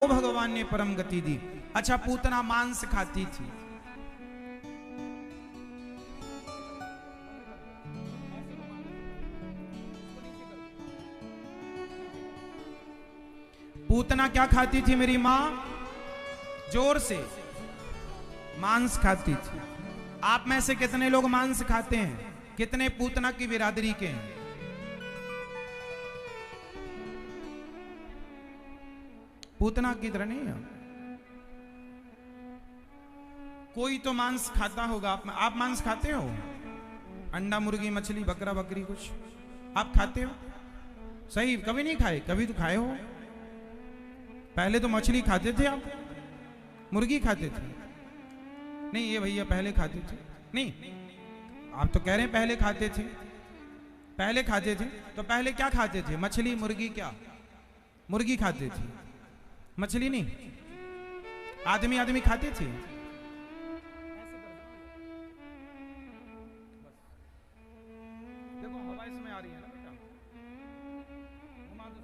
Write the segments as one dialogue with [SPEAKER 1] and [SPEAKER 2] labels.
[SPEAKER 1] तो भगवान ने परम गति दी। अच्छा, पूतना मांस खाती थी। पूतना क्या खाती थी मेरी मां? जोर से मांस खाती थी। आप में से कितने लोग मांस खाते हैं? कितने पूतना की बिरादरी के हैं? पूतना की तरह नहीं है। कोई तो मांस खाता होगा। आप मांस खाते हो? अंडा, मुर्गी, मछली, बकरा, बकरी कुछ आप खाते हो? सही, कभी नहीं खाए? कभी तो खाए हो। पहले तो मछली खाते थे आप, मुर्गी खाते थे? नहीं, ये भैया पहले खाते थे। नहीं, आप तो कह रहे हैं पहले खाते थे। पहले खाते थे तो पहले क्या खाते थे? मछली, मुर्गी? क्या मुर्गी खाते थे, मछली नहीं। आदमी आदमी खाते थे। देखो हवा इसमें आ रही है ना बेटा, घुमा दो,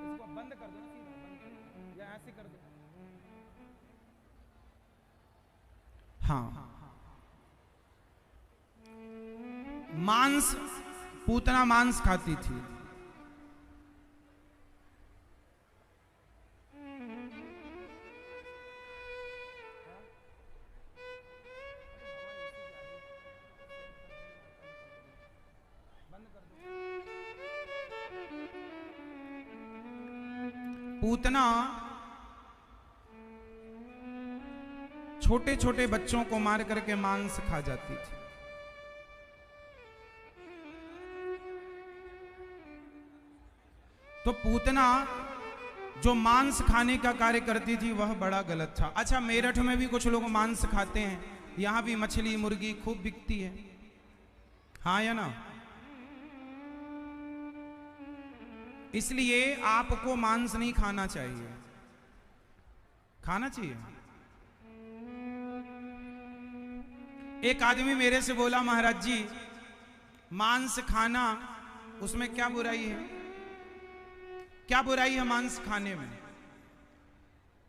[SPEAKER 1] इसको बंद कर दो ना, सीधा बंद कर दो या ऐसे कर दो। हाँ, मांस, पूतना मांस खाती थी। पूतना छोटे छोटे बच्चों को मार करके मांस खा जाती थी। तो पूतना जो मांस खाने का कार्य करती थी वह बड़ा गलत था। अच्छा, मेरठ में भी कुछ लोग मांस खाते हैं। यहां भी मछली, मुर्गी खूब बिकती है, हाँ या ना? इसलिए आपको मांस नहीं खाना चाहिए। खाना चाहिए। एक आदमी मेरे से बोला, महाराज जी मांस खाना, उसमें क्या बुराई है? क्या बुराई है मांस खाने में?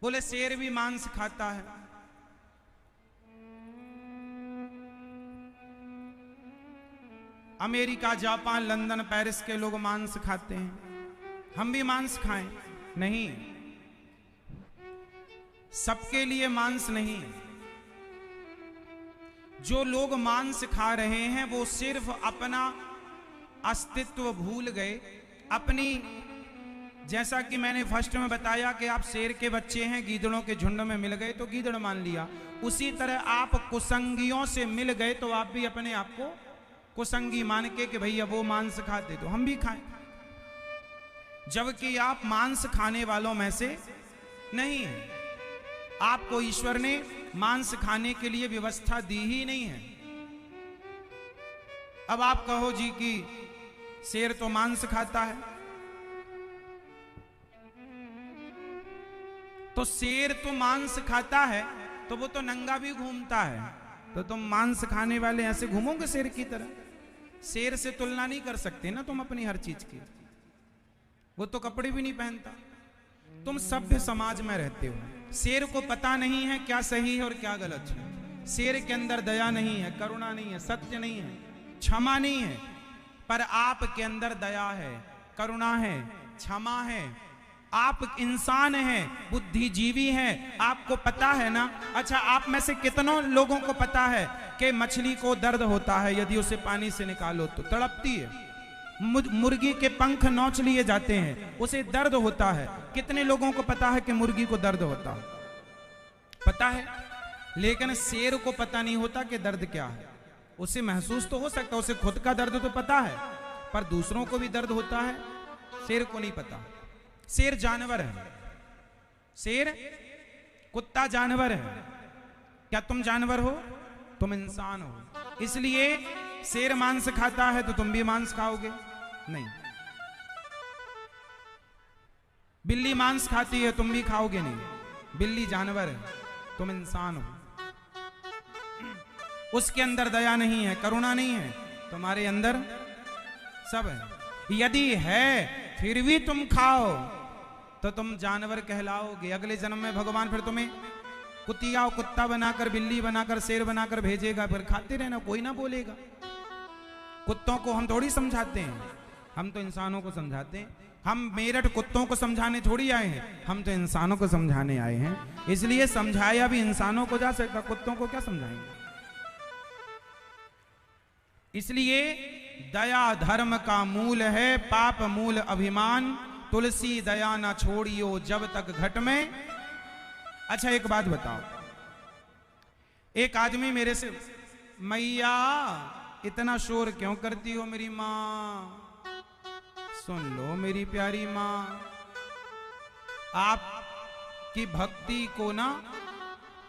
[SPEAKER 1] बोले शेर भी मांस खाता है। अमेरिका, जापान, लंदन, पेरिस के लोग मांस खाते हैं, हम भी मांस खाएं? नहीं, सबके लिए मांस नहीं। जो लोग मांस खा रहे हैं वो सिर्फ अपना अस्तित्व भूल गए, अपनी, जैसा कि मैंने फर्स्ट में बताया कि आप शेर के बच्चे हैं, गीदड़ों के झुंड में मिल गए तो गीदड़ मान लिया। उसी तरह आप कुसंगियों से मिल गए तो आप भी अपने आप को कुसंगी मान के कि भैया वो मांस खाते तो हम भी खाएं, जबकि आप मांस खाने वालों में से नहीं है। आपको ईश्वर ने मांस खाने के लिए व्यवस्था दी ही नहीं है। अब आप कहो जी कि शेर तो मांस खाता है, तो शेर तो मांस खाता है तो वो तो नंगा भी घूमता है, तो तुम मांस खाने वाले ऐसे घूमोगे शेर की तरह? शेर से तुलना नहीं कर सकते ना तुम अपनी हर चीज की। वो तो कपड़े भी नहीं पहनता। तुम सभ्य समाज में रहते हो। शेर को पता नहीं है क्या सही है और क्या गलत है। शेर के अंदर दया नहीं है, करुणा नहीं है, सत्य नहीं है, क्षमा नहीं है। पर आपके अंदर दया है, करुणा है, क्षमा है। आप इंसान हैं, बुद्धिजीवी हैं, आपको पता है ना। अच्छा, आप में से कितनों लोगों को पता है कि मछली को दर्द होता है यदि उसे पानी से निकालो तो तड़पती है? मुर्गी के पंख नोच लिए जाते हैं, उसे दर्द होता है। कितने लोगों को पता है कि मुर्गी को दर्द होता है? पता है, लेकिन शेर को पता नहीं होता कि दर्द क्या है। उसे महसूस तो हो सकता है, उसे खुद का दर्द तो पता है, पर दूसरों को भी दर्द होता है, शेर को नहीं पता। शेर जानवर है, शेर, कुत्ता जानवर है। क्या तुम जानवर हो? तुम इंसान हो। इसलिए शेर मांस खाता है तो तुम भी मांस खाओगे? नहीं। बिल्ली मांस खाती है, तुम भी खाओगे? नहीं। बिल्ली जानवर है, तुम इंसान हो। उसके अंदर दया नहीं है, करुणा नहीं है, तुम्हारे अंदर सब है। यदि है फिर भी तुम खाओ तो तुम जानवर कहलाओगे। अगले जन्म में भगवान फिर तुम्हें कुतिया कुत्ता बनाकर, बिल्ली बनाकर, शेर बनाकर भेजेगा, फिर खाते रहना, कोई ना बोलेगा। कुत्तों को हम थोड़ी समझाते हैं, हम तो इंसानों को समझाते हैं। हम मेरठ कुत्तों को समझाने थोड़ी आए हैं, हम तो इंसानों को समझाने आए हैं। इसलिए समझाया भी इंसानों को जा सकता, कुत्तों को क्या समझाएंगे। इसलिए दया धर्म का मूल है, पाप मूल अभिमान। तुलसी दया ना छोड़ियो जब तक घट में। अच्छा एक बात बताओ, एक आदमी मेरे से, मैया इतना शोर क्यों करती हो मेरी माँ, सुन लो मेरी प्यारी माँ, आपकी भक्ति को ना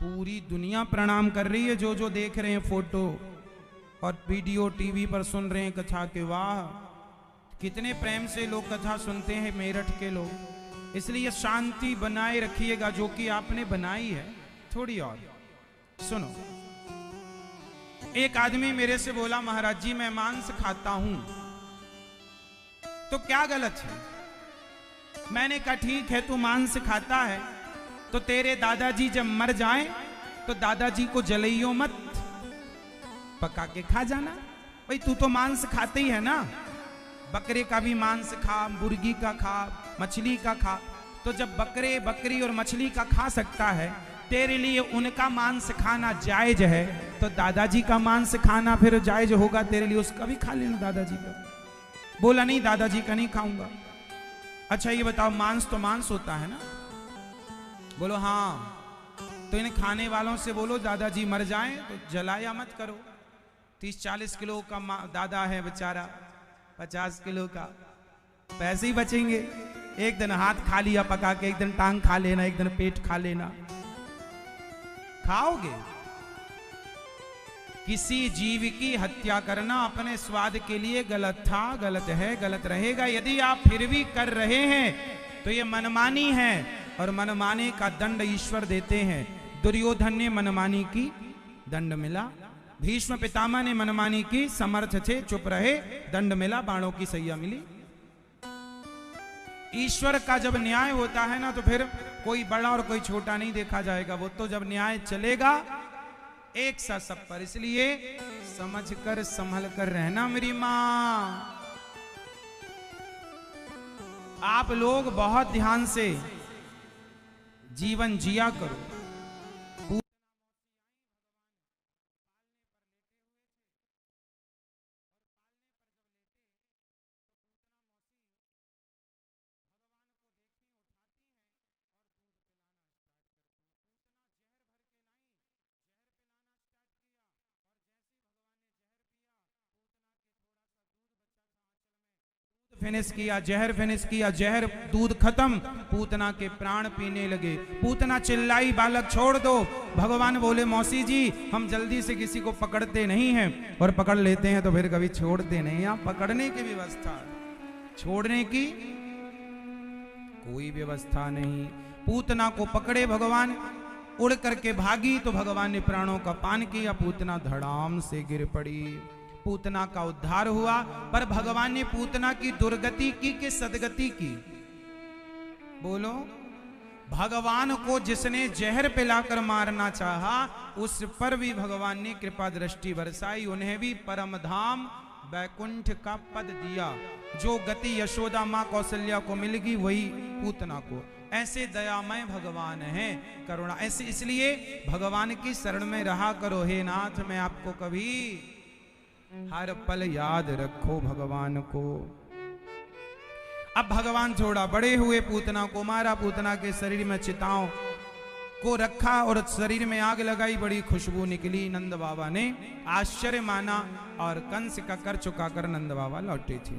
[SPEAKER 1] पूरी दुनिया प्रणाम कर रही है। जो जो देख रहे हैं फोटो और वीडियो टीवी पर सुन रहे हैं कथा के, वाह कितने प्रेम से लोग कथा सुनते हैं मेरठ के लोग। इसलिए शांति बनाए रखिएगा, जो कि आपने बनाई है थोड़ी और। सुनो, एक आदमी मेरे से बोला, महाराज जी मैं मांस खाता हूं तो क्या गलत है। मैंने कहा ठीक है, तू मांस खाता है तो तेरे दादाजी जब मर जाएं तो दादाजी को जलइयो मत, पका के खा जाना। भाई तू तो मांस खाते ही है ना, बकरे का भी मांस खा, मुर्गी का खा, मछली का खा। तो जब बकरे, बकरी और मछली का खा सकता है, तेरे लिए उनका मांस खाना जायज है, तो दादाजी का मांस खाना फिर जायज होगा तेरे लिए, उसका भी खा लेना दादाजी का। बोला नहीं दादाजी का नहीं खाऊंगा। अच्छा ये बताओ, मांस तो मांस होता है ना, बोलो हाँ। तो इन खाने वालों से बोलो दादाजी मर जाएं तो जलाया मत करो। 30-40 किलो का दादा है बेचारा, 50 किलो का, पैसे ही बचेंगे। एक दिन हाथ खा लिया पका के, एक दिन टांग खा लेना, एक दिन पेट खा लेना, खाओगे। किसी जीव की हत्या करना अपने स्वाद के लिए गलत था, गलत है, गलत रहेगा। यदि आप फिर भी कर रहे हैं तो ये मनमानी है, और मनमाने का दंड ईश्वर देते हैं। दुर्योधन ने मनमानी की, दंड मिला। भीष्म पितामह ने मनमानी की, समर्थ थे, चुप रहे, दंड मिला, बाणों की सैया मिली। ईश्वर का जब न्याय होता है ना, तो फिर कोई बड़ा और कोई छोटा नहीं देखा जाएगा। वो तो जब न्याय चलेगा एक सा सब पर। इसलिए समझ कर संभल कर रहना मेरी मां। आप लोग बहुत ध्यान से जीवन जिया करो। फिनिश किया, जहर फिनिश किया, जहर दूध खत्म, पूतना के प्राण पीने लगे। पूतना चिल्लाई, बालक छोड़ दो। भगवान बोले, मौसी जी हम जल्दी से किसी को पकड़ते नहीं हैं, और पकड़ लेते हैं तो फिर कभी छोड़ते नहीं। आप पकड़ने की व्यवस्था, छोड़ने की कोई व्यवस्था नहीं। पूतना को पकड़े भगवान, उड़ करके भागी तो भगवान ने प्राणों का पान किया, पूतना धड़ाम से गिर पड़ी। पूतना का उद्धार हुआ, पर भगवान ने पूतना की दुर्गति की कि सदगति की? बोलो। भगवान को जिसने जहर पिलाकर मारना चाहा, उस पर भी भगवान ने कृपा दृष्टि बरसाई, उन्हें भी परम धाम वैकुंठ का पद दिया। जो गति यशोदा माँ कौशल्या को मिलेगी, वही पूतना को। ऐसे दयामय भगवान हैं, करुणा ऐसे। इसलिए भगवान की शरण में रहा करो। हे नाथ, मैं आपको कभी हर पल याद रखो भगवान को। अब भगवान थोड़ा बड़े हुए, पूतना को मारा, पूतना के शरीर में चिताओं को रखा और शरीर में आग लगाई, बड़ी खुशबू निकली। नंद बाबा ने आश्चर्य माना और कंस का कर चुकाकर नंद बाबा लौटे थे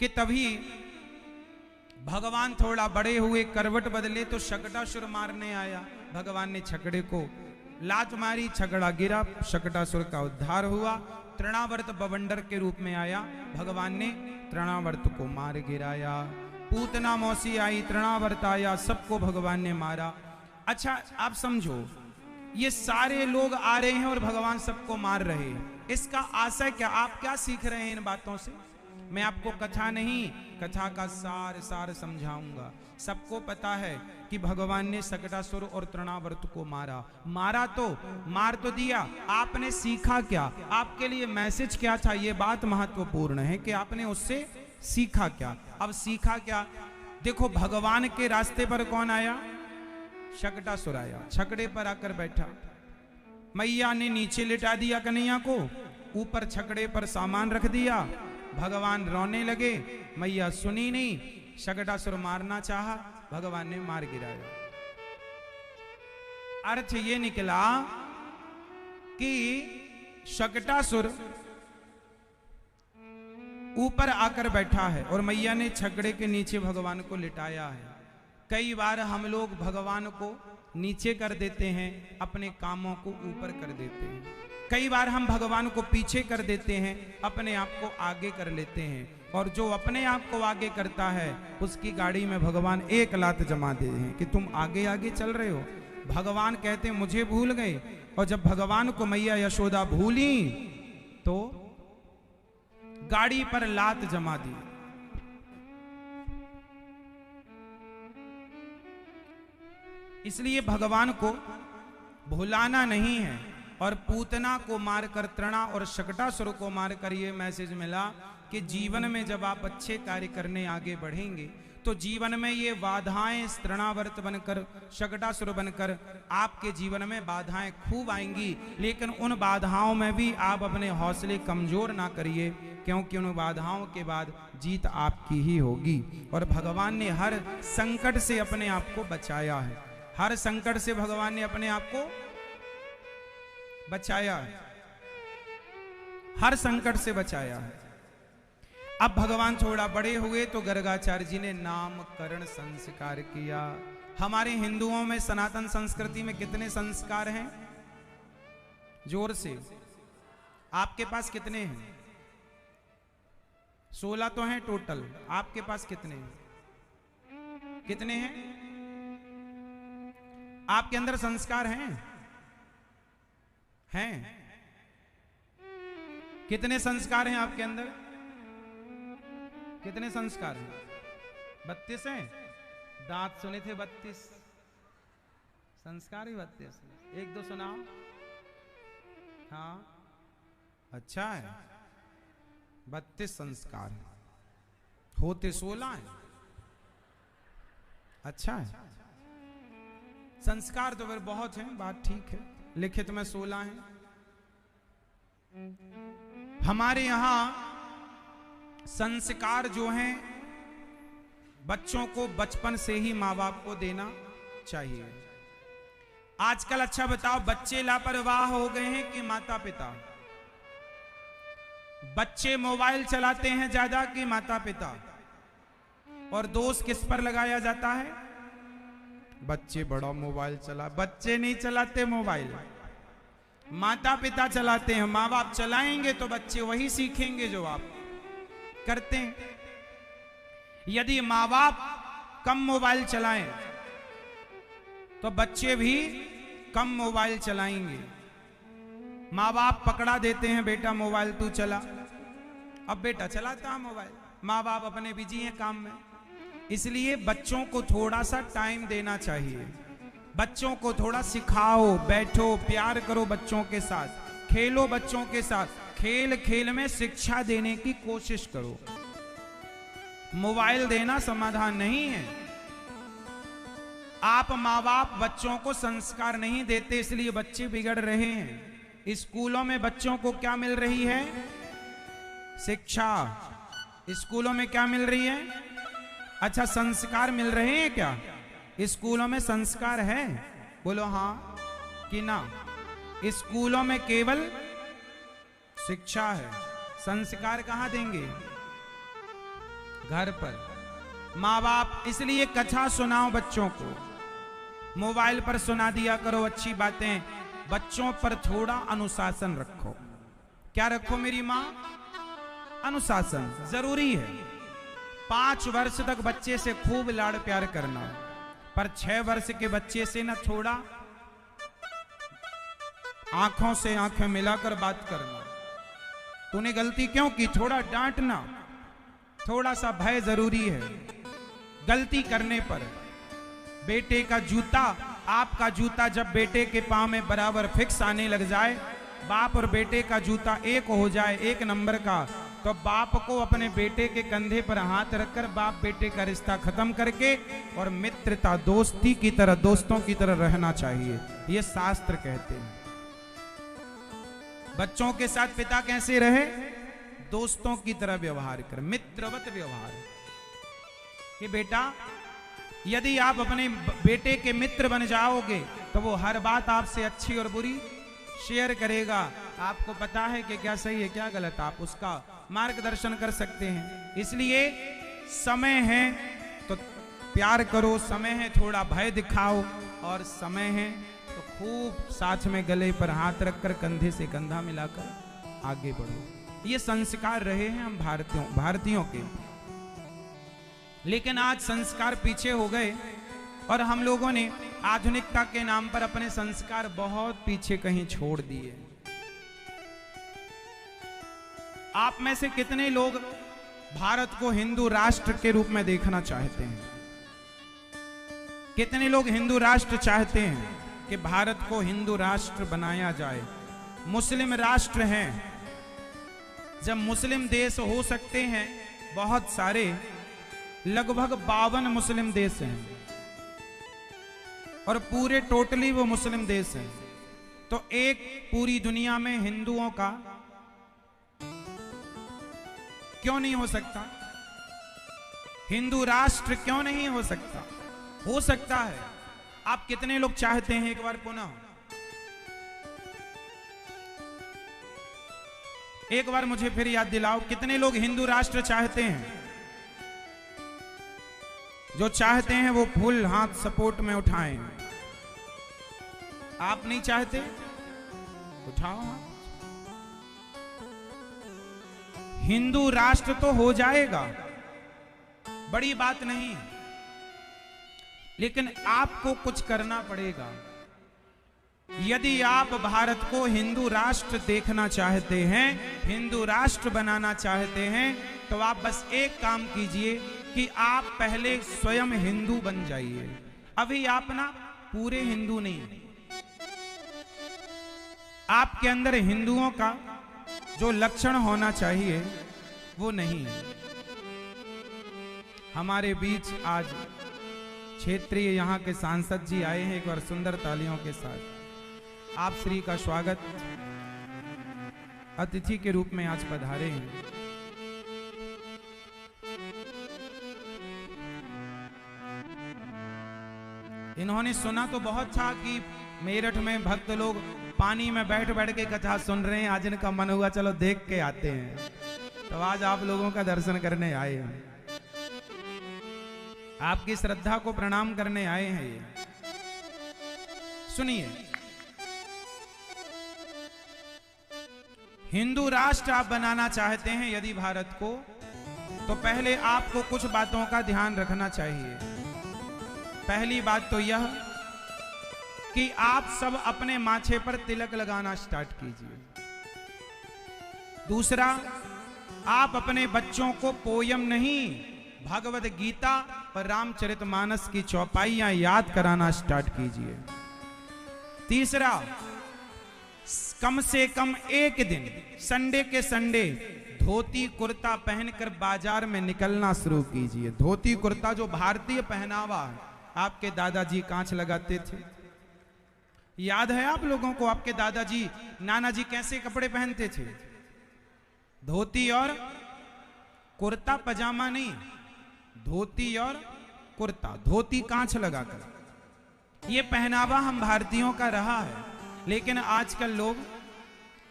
[SPEAKER 1] कि तभी भगवान थोड़ा बड़े हुए, करवट बदले तो शकटासुर मारने आया। भगवान ने छकड़े को लात मारी, छकड़ा गिरा, शकटासुर का उद्धार हुआ। तृणावर्त बवंडर के रूप में आया, भगवान ने तृणावर्त को मार गिराया। पूतना मौसी आई, तृणावर्त आया, सबको भगवान ने मारा। अच्छा आप समझो, ये सारे लोग आ रहे हैं और भगवान सबको मार रहे हैं, इसका आशय क्या? आप क्या सीख रहे हैं इन बातों से? मैं आपको कथा नहीं, कथा का सार सार समझाऊंगा। सबको पता है कि भगवान ने शकटासुर और तृणावर्त को मारा। मारा तो मार तो दिया, आपने सीखा क्या? आपके लिए मैसेज क्या था? ये बात महत्वपूर्ण है कि आपने उससे सीखा क्या। अब सीखा क्या? देखो, भगवान के रास्ते पर कौन आया? शकटासुर आया। छकड़े पर आकर बैठा। मैया ने नीचे लिटा दिया कन्हैया को, ऊपर छकड़े पर सामान रख दिया। भगवान रोने लगे, मैया सुनी नहीं। शकटासुर मारना चाहा, भगवान ने मार गिराया। अर्थ ये निकला कि शकटासुर ऊपर आकर बैठा है और मैया ने छकड़े के नीचे भगवान को लिटाया है। कई बार हम लोग भगवान को नीचे कर देते हैं, अपने कामों को ऊपर कर देते हैं। कई बार हम भगवान को पीछे कर देते हैं, अपने आप को आगे कर लेते हैं। और जो अपने आप को आगे करता है, उसकी गाड़ी में भगवान एक लात जमा दे हैं कि तुम आगे आगे चल रहे हो। भगवान कहते हैं मुझे भूल गए। और जब भगवान को मैया यशोदा भूली तो गाड़ी पर लात जमा दी। इसलिए भगवान को भुलाना नहीं है। और पूतना को मारकर, तृणा और शकटासुर को मारकर ये मैसेज मिला कि जीवन में जब आप अच्छे कार्य करने आगे बढ़ेंगे तो जीवन में ये बाधाएं तृणावर्त बनकर, शकटासुर बनकर आपके जीवन में बाधाएं खूब आएंगी। लेकिन उन बाधाओं में भी आप अपने हौसले कमजोर ना करिए, क्योंकि उन बाधाओं के बाद जीत आपकी ही होगी। और भगवान ने हर संकट से अपने आप को बचाया है। हर संकट से भगवान ने अपने आप को बचाया है। हर संकट से बचाया है। अब भगवान थोड़ा बड़े हुए तो गर्गाचार्य जी ने नामकरण संस्कार किया। हमारे हिंदुओं में सनातन संस्कृति में कितने संस्कार हैं? जोर से, आपके पास कितने हैं? 16 तो हैं टोटल। आपके पास कितने हैं? कितने हैं? आपके अंदर संस्कार हैं? हैं? कितने संस्कार हैं आपके अंदर? कितने संस्कार हैं? 32 हैं। दांत सुने थे 32, संस्कार ही 32। एक दो सुनाओ। हाँ, अच्छा है। 32 संस्कार हैं, होते 16 हैं। अच्छा है। संस्कार तो फिर बहुत हैं, बात ठीक है। लिखित में 16 हैं। हमारे यहां संस्कार जो हैं बच्चों को बचपन से ही माँ बाप को देना चाहिए। आजकल अच्छा बताओ, बच्चे लापरवाह हो गए हैं कि माता पिता? बच्चे मोबाइल चलाते हैं ज्यादा कि माता पिता? और दोष किस पर लगाया जाता है? बच्चे बड़ा मोबाइल चला। बच्चे नहीं चलाते मोबाइल, माता पिता चलाते हैं। माँ बाप चलाएंगे तो बच्चे वही सीखेंगे जो आप करते हैं। यदि माँ बाप कम मोबाइल चलाएं तो बच्चे भी कम मोबाइल चलाएंगे। माँ बाप पकड़ा देते हैं, बेटा मोबाइल तू चला। अब बेटा चलाता है मोबाइल, माँ बाप अपने बिजी हैं काम में। इसलिए बच्चों को थोड़ा सा टाइम देना चाहिए। बच्चों को थोड़ा सिखाओ, बैठो, प्यार करो बच्चों के साथ, खेलो बच्चों के साथ। खेल खेल में शिक्षा देने की कोशिश करो। मोबाइल देना समाधान नहीं है। आप माँ बाप बच्चों को संस्कार नहीं देते, इसलिए बच्चे बिगड़ रहे हैं। स्कूलों में बच्चों को क्या मिल रही है? शिक्षा। स्कूलों में क्या मिल रही है? अच्छा, संस्कार मिल रहे हैं क्या? स्कूलों में संस्कार है? बोलो हाँ कि ना। स्कूलों में केवल शिक्षा है, संस्कार कहां देंगे? घर पर। माँ बाप, इसलिए कथा सुनाओ बच्चों को। मोबाइल पर सुना दिया करो अच्छी बातें। बच्चों पर थोड़ा अनुशासन रखो। क्या रखो मेरी माँ? अनुशासन जरूरी है। 5 वर्ष तक बच्चे से खूब लाड़ प्यार करना, पर 6 वर्ष के बच्चे से ना थोड़ा आंखों से आंखें मिलाकर बात करना। तूने गलती क्यों की? थोड़ा डांटना। थोड़ा सा भय जरूरी है। गलती करने पर बेटे का जूता, आपका जूता जब बेटे के पांव में बराबर फिक्स आने लग जाए, बाप और बेटे का जूता एक हो जाए, एक नंबर का, तो बाप को अपने बेटे के कंधे पर हाथ रखकर बाप बेटे का रिश्ता खत्म करके और मित्रता, दोस्ती की तरह, दोस्तों की तरह रहना चाहिए, ये शास्त्र कहते हैं। बच्चों के साथ पिता कैसे रहे? दोस्तों की तरह व्यवहार कर, मित्रवत व्यवहार। कि बेटा, यदि आप अपने बेटे के मित्र बन जाओगे तो वो हर बात आपसे अच्छी और बुरी शेयर करेगा। आपको पता है कि क्या सही है क्या गलत, आप उसका मार्गदर्शन कर सकते हैं। इसलिए समय है तो प्यार करो, समय है थोड़ा भय दिखाओ, और समय है तो खूब साथ में गले पर हाथ रखकर कंधे से कंधा मिलाकर आगे बढ़ो। ये संस्कार रहे हैं हम भारतीयों के। लेकिन आज संस्कार पीछे हो गए और हम लोगों ने आधुनिकता के नाम पर अपने संस्कार बहुत पीछे कहीं छोड़ दिए। आप में से कितने लोग भारत को हिंदू राष्ट्र के रूप में देखना चाहते हैं? कितने लोग हिंदू राष्ट्र चाहते हैं कि भारत को हिंदू राष्ट्र बनाया जाए? मुस्लिम राष्ट्र हैं, जब मुस्लिम देश हो सकते हैं बहुत सारे, लगभग 52 मुस्लिम देश हैं और पूरे टोटली वो मुस्लिम देश हैं, तो एक पूरी दुनिया में हिंदुओं का क्यों नहीं हो सकता? हिंदू राष्ट्र क्यों नहीं हो सकता? हो सकता है। आप कितने लोग चाहते हैं? एक बार पुनः एक बार मुझे फिर याद दिलाओ, कितने लोग हिंदू राष्ट्र चाहते हैं? जो चाहते हैं वो फुल हाथ सपोर्ट में उठाएं। आप नहीं चाहते? उठाओ हाथ। हिंदू राष्ट्र तो हो जाएगा, बड़ी बात नहीं, लेकिन आपको कुछ करना पड़ेगा। यदि आप भारत को हिंदू राष्ट्र देखना चाहते हैं, हिंदू राष्ट्र बनाना चाहते हैं, तो आप बस एक काम कीजिए कि आप पहले स्वयं हिंदू बन जाइए। अभी आप ना पूरे हिंदू नहीं, आपके अंदर हिंदुओं का जो लक्षण होना चाहिए वो नहीं है। हमारे बीच आज क्षेत्रीय यहाँ के सांसद जी आए हैं, एक बार सुंदर तालियों के साथ आप श्री का स्वागत, अतिथि के रूप में आज पधारे हैं। इन्होंने सुना तो बहुत था कि मेरठ में भक्त लोग पानी में बैठ बैठ के कथा सुन रहे हैं, आज इनका मन हुआ चलो देख के आते हैं, तो आज आप लोगों का दर्शन करने आए हैं, आपकी श्रद्धा को प्रणाम करने आए हैं। ये सुनिए, हिंदू राष्ट्र आप बनाना चाहते हैं यदि भारत को, तो पहले आपको कुछ बातों का ध्यान रखना चाहिए। पहली बात तो यह कि आप सब अपने माथे पर तिलक लगाना स्टार्ट कीजिए। दूसरा, आप अपने बच्चों को पोयम नहीं, भगवद गीता और रामचरितमानस की चौपाइयां याद कराना स्टार्ट कीजिए। तीसरा, कम से कम एक दिन संडे के संडे धोती कुर्ता पहनकर बाजार में निकलना शुरू कीजिए। धोती कुर्ता जो भारतीय पहनावा है, आपके दादाजी कांच लगाते थे, याद है आप लोगों को? आपके दादाजी नाना जी कैसे कपड़े पहनते थे? धोती और कुर्ता, पजामा नहीं, धोती और कुर्ता, धोती कांच लगाकर। ये पहनावा हम भारतीयों का रहा है, लेकिन आजकल लोग,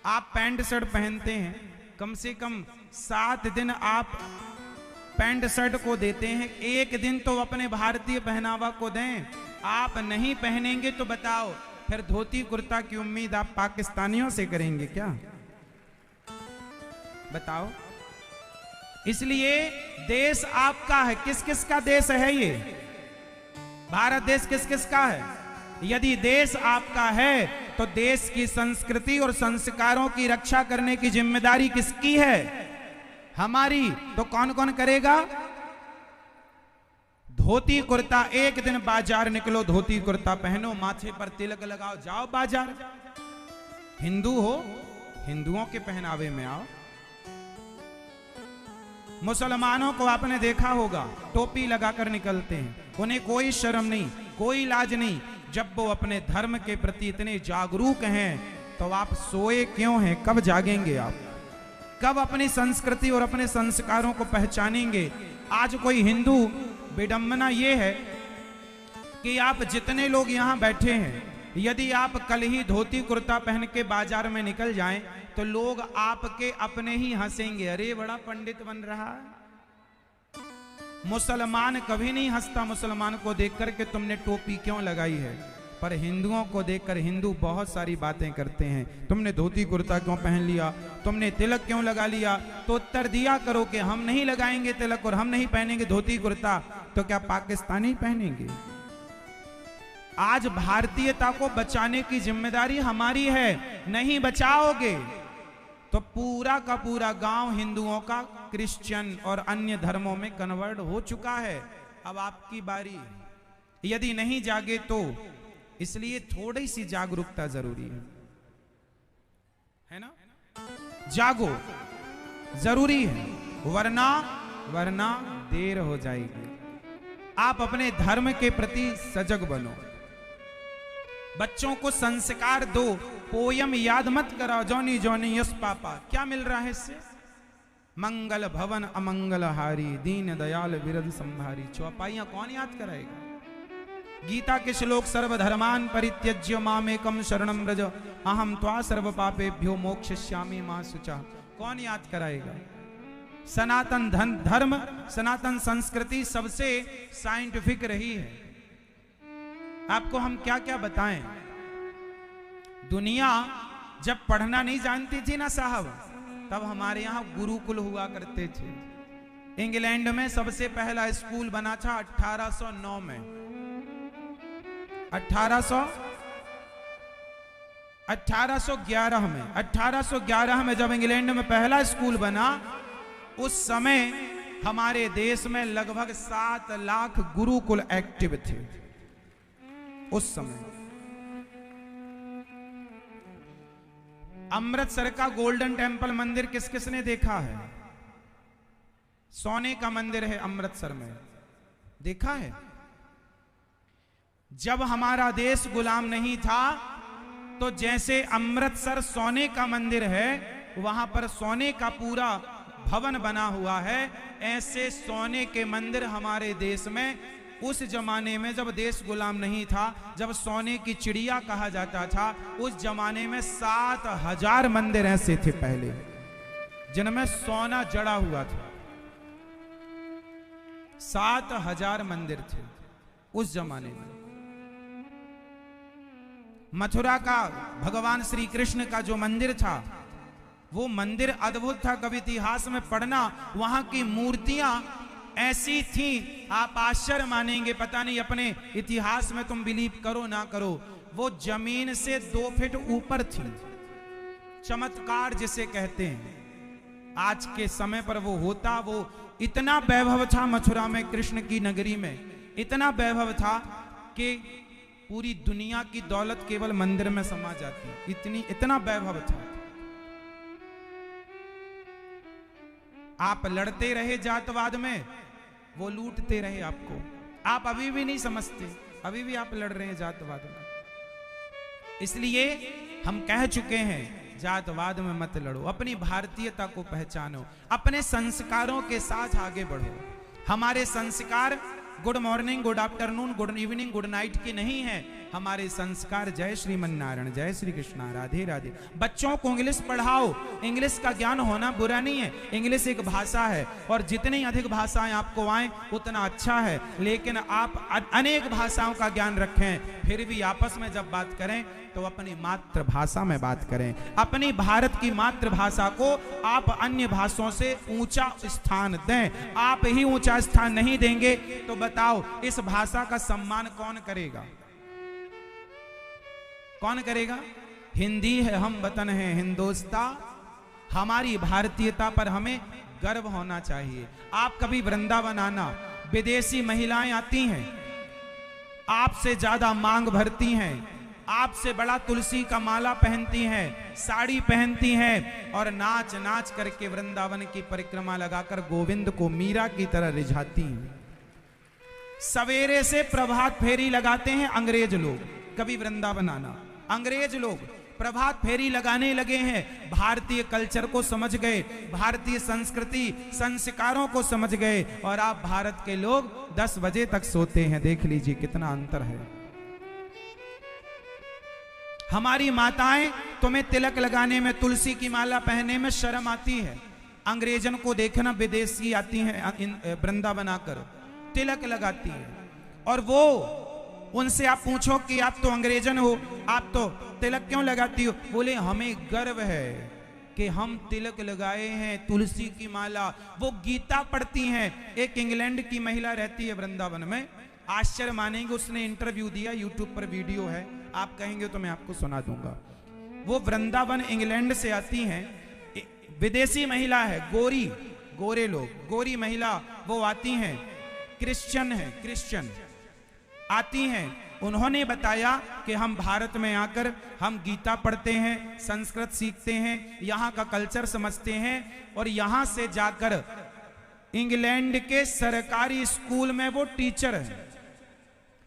[SPEAKER 1] आप पैंट शर्ट पहनते हैं, कम से कम 7 दिन आप पैंट शर्ट को देते हैं, एक दिन तो अपने भारतीय पहनावा को दें। आप नहीं पहनेंगे तो बताओ फिर धोती कुर्ता की उम्मीद आप पाकिस्तानियों से करेंगे क्या? बताओ। इसलिए देश आपका है। किस किस का देश है ये? भारत देश किस किस का है? यदि देश आपका है तो देश की संस्कृति और संस्कारों की रक्षा करने की जिम्मेदारी किसकी है? हमारी, तो कौन कौन करेगा? धोती कुर्ता, एक दिन बाजार निकलो, धोती कुर्ता पहनो, माथे पर तिलक लगाओ, जाओ बाजार। हिंदू हो, हिंदुओं के पहनावे में आओ। मुसलमानों को आपने देखा होगा, टोपी लगाकर निकलते हैं, उन्हें कोई शर्म नहीं, कोई लाज नहीं। जब वो अपने धर्म के प्रति इतने जागरूक हैं, तो आप सोए क्यों हैं? कब जागेंगे आप? कब अपनी संस्कृति और अपने संस्कारों को पहचानेंगे? आज कोई हिंदू, विडंबना ये है कि आप जितने लोग यहाँ बैठे हैं, यदि आप कल ही धोती कुर्ता पहन के बाजार में निकल जाएं, तो लोग आपके अपने ही हंसेंगे, अरे बड़ा पंडित बन रहा है। मुसलमान कभी नहीं हंसता मुसलमान को देखकर कि तुमने टोपी क्यों लगाई है, पर हिंदुओं को देखकर हिंदू बहुत सारी बातें करते हैं। तुमने धोती कुर्ता क्यों पहन लिया, तुमने तिलक क्यों लगा लिया? तो उत्तर दिया करो कि हम नहीं लगाएंगे तिलक और हम नहीं पहनेंगे धोती कुर्ता, तो क्या पाकिस्तानी पहनेंगे? आज भारतीयता को बचाने की जिम्मेदारी हमारी है। नहीं बचाओगे तो पूरा का पूरा गांव हिंदुओं का क्रिश्चियन और अन्य धर्मों में कन्वर्ट हो चुका है। अब आपकी बारी, यदि नहीं जागे तो। इसलिए थोड़ी सी जागरूकता जरूरी है ना? जागो, जरूरी है, वरना देर हो जाएगी। आप अपने धर्म के प्रति सजग बनो, बच्चों को संस्कार दो। पोयम याद मत कराओ, जॉनी जॉनी यस पापा, क्या मिल रहा है इससे? मंगल भवन अमंगल हारी, दीन दयाल विरध संभारी। चौपाइयां कौन याद कराएगा? गीता के श्लोक, सर्वधर्मान परित्यज्य मामेकम शरणम व्रज, अहम त्वा सर्व पापेभ्यो मोक्षयिष्यामि मा शुचा। कौन याद कराएगा? सनातन धर्म, सनातन संस्कृति सबसे साइंटिफिक रही है। आपको हम क्या क्या बताएं? दुनिया जब पढ़ना नहीं जानती थी ना साहब, तब हमारे यहां गुरुकुल हुआ करते थे। इंग्लैंड में सबसे पहला स्कूल बना था 1809 में। 1811 में जब इंग्लैंड में पहला स्कूल बना, उस समय हमारे देश में लगभग 7 लाख गुरुकुल एक्टिव थे उस समय। अमृतसर का गोल्डन टेम्पल मंदिर किस किसने देखा है? सोने का मंदिर है अमृतसर में, देखा है? जब हमारा देश गुलाम नहीं था, तो जैसे अमृतसर सोने का मंदिर है, वहां पर सोने का पूरा भवन बना हुआ है, ऐसे सोने के मंदिर हमारे देश में उस जमाने में, जब देश गुलाम नहीं था, जब सोने की चिड़िया कहा जाता था, उस जमाने में 7000 मंदिर ऐसे थे पहले, जिनमें सोना जड़ा हुआ था। 7000 मंदिर थे उस जमाने में। मथुरा का भगवान श्री कृष्ण का जो मंदिर था, वो मंदिर अद्भुत था। कभी इतिहास में पढ़ना, वहां की मूर्तियां ऐसी थी, आप आश्चर्य मानेंगे। पता नहीं अपने इतिहास में तुम बिलीव करो ना करो, वो जमीन से 2 फीट ऊपर थी। चमत्कार जिसे कहते हैं, आज के समय पर वो होता। वो इतना वैभव था मथुरा में, कृष्ण की नगरी में इतना वैभव था कि पूरी दुनिया की दौलत केवल मंदिर में समा जाती, इतना वैभव था। आप लड़ते रहे जातवाद में, वो लूटते रहे आपको। आप अभी भी नहीं समझते, अभी भी आप लड़ रहे हैं जातवाद में। इसलिए हम कह चुके हैं, जातवाद में मत लड़ो, अपनी भारतीयता को पहचानो, अपने संस्कारों के साथ आगे बढ़ो। हमारे संस्कार good morning, good afternoon, good evening, good night की नहीं है। हमारे संस्कार जय श्रीमन नारायण, जय श्री कृष्णा, राधे राधे। बच्चों को इंग्लिश पढ़ाओ, इंग्लिश का ज्ञान होना बुरा नहीं है। इंग्लिश एक भाषा है, और जितनी अधिक भाषाएं आपको आए उतना अच्छा है। लेकिन आप अनेक भाषाओं का ज्ञान रखें, फिर भी आपस में जब बात करें तो अपनी मातृभाषा में बात करें। अपनी भारत की मातृभाषा को आप अन्य भाषाओं से ऊंचा स्थान दें। आप ही ऊंचा स्थान नहीं देंगे तो बताओ, इस भाषा का सम्मान कौन करेगा? कौन करेगा? हिंदी है हम वतन है हिंदोस्तां, हमारी भारतीयता पर हमें गर्व होना चाहिए। आप कभी वृंदावन आना, विदेशी महिलाएं आती हैं, आपसे ज्यादा मांग भरती हैं, आपसे बड़ा तुलसी का माला पहनती हैं, साड़ी पहनती हैं और नाच नाच करके वृंदावन की परिक्रमा लगाकर गोविंद को मीरा की तरह रिझाती हैं। सवेरे से प्रभात फेरी लगाते हैं अंग्रेज लोग। कभी वृंदावन आना, अंग्रेज लोग प्रभात फेरी लगाने लगे हैं, भारतीय कल्चर को समझ गए, भारतीय संस्कृति संस्कारों को समझ गए, और आप भारत के लोग 10 बजे तक सोते हैं। देख लीजिए कितना अंतर है। हमारी माताएं, तुम्हें तिलक लगाने में, तुलसी की माला पहनने में शर्म आती है। अंग्रेजन को देखना, विदेशी आती हैं वृंदावन आकर तिलक लगाती है, और वो उनसे आप पूछो कि आप तो अंग्रेजन हो, आप तो तिलक क्यों लगाती हो? बोले हमें गर्व है कि हम तिलक लगाए हैं, तुलसी की माला। वो गीता पढ़ती हैं। एक इंग्लैंड की महिला रहती है वृंदावन में, आश्चर्य मानेंगे, उसने इंटरव्यू दिया, यूट्यूब पर वीडियो है, आप कहेंगे तो मैं आपको सुना दूंगा। वो वृंदावन इंग्लैंड से आती हैं, विदेशी महिला है, गोरे लोग, गोरी महिला, वो आती हैं, क्रिश्चियन आती हैं। उन्होंने बताया कि हम भारत में आकर हम गीता पढ़ते हैं, संस्कृत सीखते हैं, यहाँ का कल्चर समझते हैं, और यहाँ से जाकर इंग्लैंड के सरकारी स्कूल में वो टीचर हैं।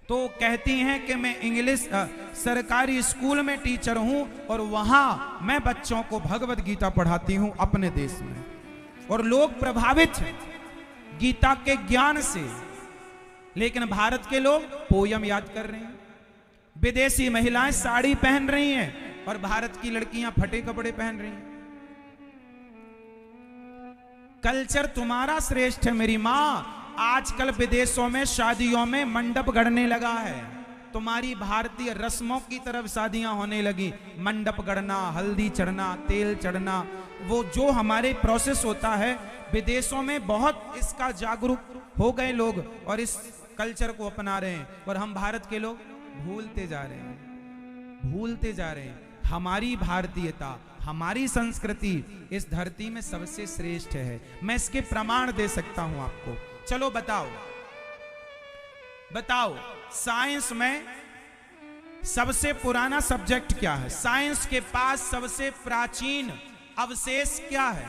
[SPEAKER 1] तो कहती हैं कि मैं इंग्लिश सरकारी स्कूल में टीचर हूं और वहां मैं बच्चों को भगवत गीता पढ़ाती हूं अपने देश में, और लोग प्रभावित हैं गीता के ज्ञान से। लेकिन भारत के लोग पोयम याद कर रहे हैं, विदेशी महिलाएं साड़ी पहन रही हैं और भारत की लड़कियां फटे कपड़े पहन रही हैं। कल्चर तुम्हारा श्रेष्ठ है मेरी मां। आजकल विदेशों में शादियों में मंडप गढ़ने लगा है, तुम्हारी भारतीय रस्मों की तरफ शादियां होने लगी। मंडप गढ़ना, हल्दी चढ़ना, तेल चढ़ना, वो जो हमारे प्रोसेस होता है, विदेशों में बहुत इसका जागरूक हो गए लोग और इस कल्चर को अपना रहे हैं, और हम भारत के लोग भूलते जा रहे हैं। हमारी भारतीयता, हमारी संस्कृति इस धरती में सबसे श्रेष्ठ है। मैं इसके प्रमाण दे सकता हूं आपको। चलो बताओ साइंस में सबसे पुराना सब्जेक्ट क्या है? साइंस के पास सबसे प्राचीन अवशेष क्या है?